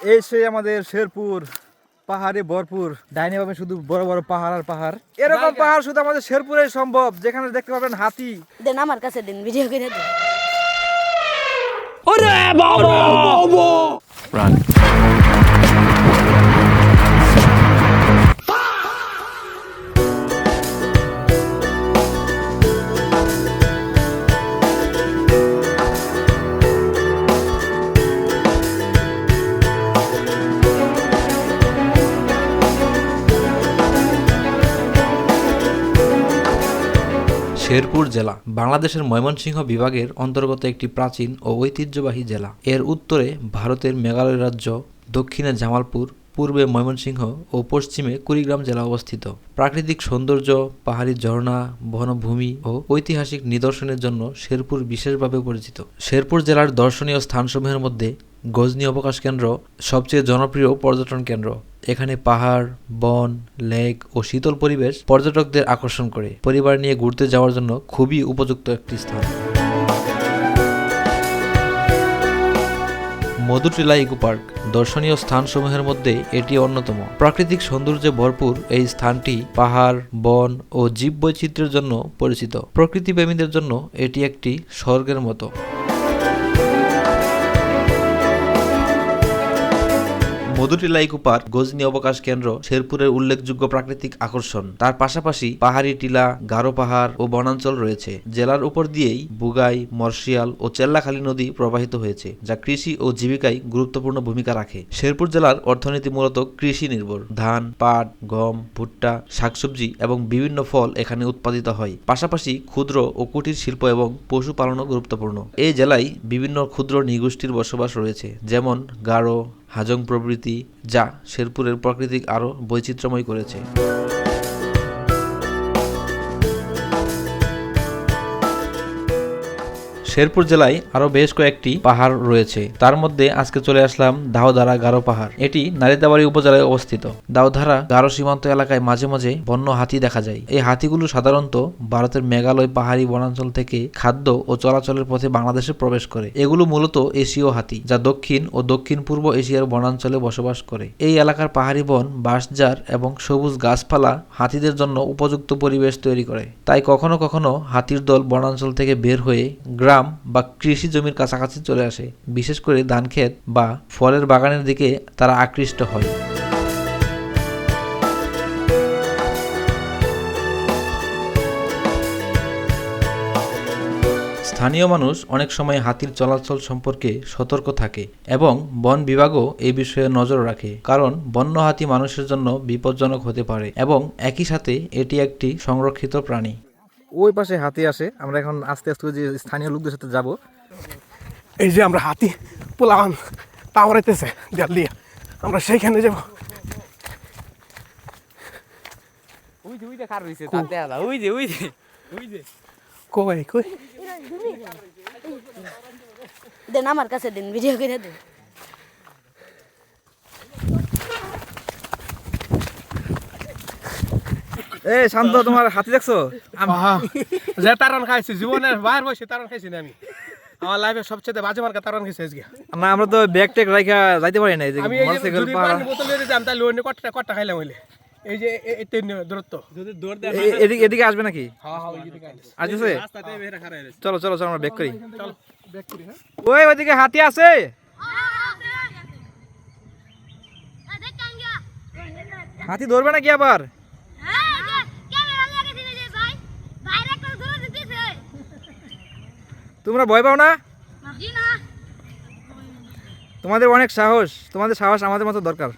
এই সেই আমাদের শেরপুর, পাহাড়ে ভরপুর। ডাইনে পাবেন শুধু বড় বড় পাহাড় আর পাহাড়। এরকম পাহাড় শুধু আমাদের শেরপুরে সম্ভব, যেখানে দেখতে পাবেন হাতি। দেন আমার কাছে দিন, ভিডিও করে দেন। ওরে বাবা রান। শেরপুর জেলা বাংলাদেশের ময়মনসিংহ বিভাগের অন্তর্গত একটি প্রাচীন ও ঐতিহ্যবাহী জেলা। এর উত্তরে ভারতের মেঘালয় রাজ্য, দক্ষিণে জামালপুর, পূর্বে ময়মনসিংহ ও পশ্চিমে কুড়িগ্রাম জেলা অবস্থিত। প্রাকৃতিক সৌন্দর্য, পাহাড়ি ঝর্ণা, বনভূমি ও ঐতিহাসিক নিদর্শনের জন্য শেরপুর বিশেষভাবে পরিচিত। শেরপুর জেলার দর্শনীয় স্থানসমূহের মধ্যে গজনী অবকাশ কেন্দ্র সবচেয়ে জনপ্রিয় পর্যটন কেন্দ্র। এখানে পাহাড়, বন, লেক ও শীতল পরিবেশ পর্যটকদের আকর্ষণ করে। পরিবার নিয়ে ঘুরতে যাওয়ার জন্য খুবই উপযুক্ত একটি স্থান। মধুটিলা ইকো পার্ক দর্শনীয় স্থানসমূহের মধ্যে এটি অন্যতম। প্রাকৃতিক সৌন্দর্যে ভরপুর এই স্থানটি পাহাড়, বন ও জীববৈচিত্র্যের জন্য পরিচিত। প্রকৃতিপ্রেমীদের জন্য এটি একটি স্বর্গের মতো। মধুটিলা ইকো পার্ক গজনী অবকাশ কেন্দ্র শেরপুরের উল্লেখযোগ্য প্রাকৃতিক আকর্ষণ। তার পাশাপাশি পাহাড়ি টিলা, গারো পাহাড় ও বনাঞ্চল রয়েছে। জেলার উপর দিয়েই বুগাই, মর্শিয়াল ও চেল্লাখালী নদী প্রবাহিত হয়েছে, যা কৃষি ও জীবিকায় গুরুত্বপূর্ণ ভূমিকা রাখে। শেরপুর জেলার অর্থনীতি মূলত কৃষি নির্ভর। ধান, পাট, গম, ভুট্টা, শাকসবজি এবং বিভিন্ন ফল এখানে উৎপাদিত হয়। পাশাপাশি ক্ষুদ্র ও কুটির শিল্প এবং পশুপালনও গুরুত্বপূর্ণ। এই জেলায় বিভিন্ন ক্ষুদ্র নৃগোষ্ঠীর বসবাস রয়েছে, যেমন গারো, হাজং প্রভৃতি, যা শেরপুরের প্রাকৃতিক আরও বৈচিত্র্যময় করেছে। শেরপুর জেলায় আরো বেশ কয়েকটি পাহাড় রয়েছে। তার মধ্যে আজকে চলে আসলাম দাউধারা গারো পাহাড়। এটি নালিতাবাড়ী উপজেলায় অবস্থিত। দাউধারা গারো সীমান্ত এলাকায় মাঝে মাঝে বন্য হাতি দেখা যায়। এই হাতিগুলো সাধারণত ভারতের মেঘালয় পাহাড়ি বনাঞ্চল থেকে খাদ্য ও চলাচলের পথে বাংলাদেশে প্রবেশ করে। এগুলো মূলত এশীয় হাতি, যা দক্ষিণ ও দক্ষিণ পূর্ব এশিয়ার বনাঞ্চলে বসবাস করে। এই এলাকার পাহাড়ি বন বাঁশঝাড় এবং সবুজ গাছপালা হাতিদের জন্য উপযুক্ত পরিবেশ তৈরি করে। তাই কখনো কখনো হাতির দল বনাঞ্চল থেকে বের হয়ে গ্রাম বা কৃষি জমির কাছাকাছি চলে আসে। বিশেষ করে ধান ক্ষেত বা ফলের বাগানের দিকে তারা আকৃষ্ট হয়। স্থানীয় মানুষ অনেক সময় হাতির চলাচল সম্পর্কে সতর্ক থাকে এবং বন বিভাগও এই বিষয়ে নজর রাখে, কারণ বন্য হাতি মানুষের জন্য বিপজ্জনক হতে পারে এবং একই সাথে এটি একটি সংরক্ষিত প্রাণী। ওই পাশে হাতি আসে। আমরা এখন আস্তে আস্তে যে স্থানীয় লোকদের সাথে যাব। এই যে আমরা হাতি পোলাওয়ান পাওয়াইতেছে জাল দিয়ে, আমরা সেইখানে যাব। কই কই দেন আমার কাছে দিন, ভিডিও করে দেন। এই শান্ত, তোমার হাতি দেখছো? যে তারন খাইছি জীবনের বাইরে বসে তারন খাইছি না আমি। আমার লাইফে সবচেয়ে বাজে মার্কা তারন খাইছি আজকে। না, আমরা তো ব্যাগ ট্যাগ রাখা যাইতে পারি না। এই যে আমি এই যে মোটরসাইকেল যদি পাহাড়, পানি বোতল নিয়ে যেতাম তাহলে ওই কটটা খাইলাম হইলে। এই যে এই দূরত্ব যদি দৌড় দেয় এদিকে আসবে নাকি? হ্যাঁ হ্যাঁ ওই দিকে আসছে। রাস্তাতে বের খাড়া হইছে। চলো চলো চলো, আমরা ব্যাক করি। চল ব্যাক করি। হ্যাঁ ওইদিকে হাতি আছে। হাতি ধরবে নাকি আবার? তোমরা ভয় পাও না? তোমাদের অনেক সাহস, তোমাদের সাহস আমাদের মতো দরকার।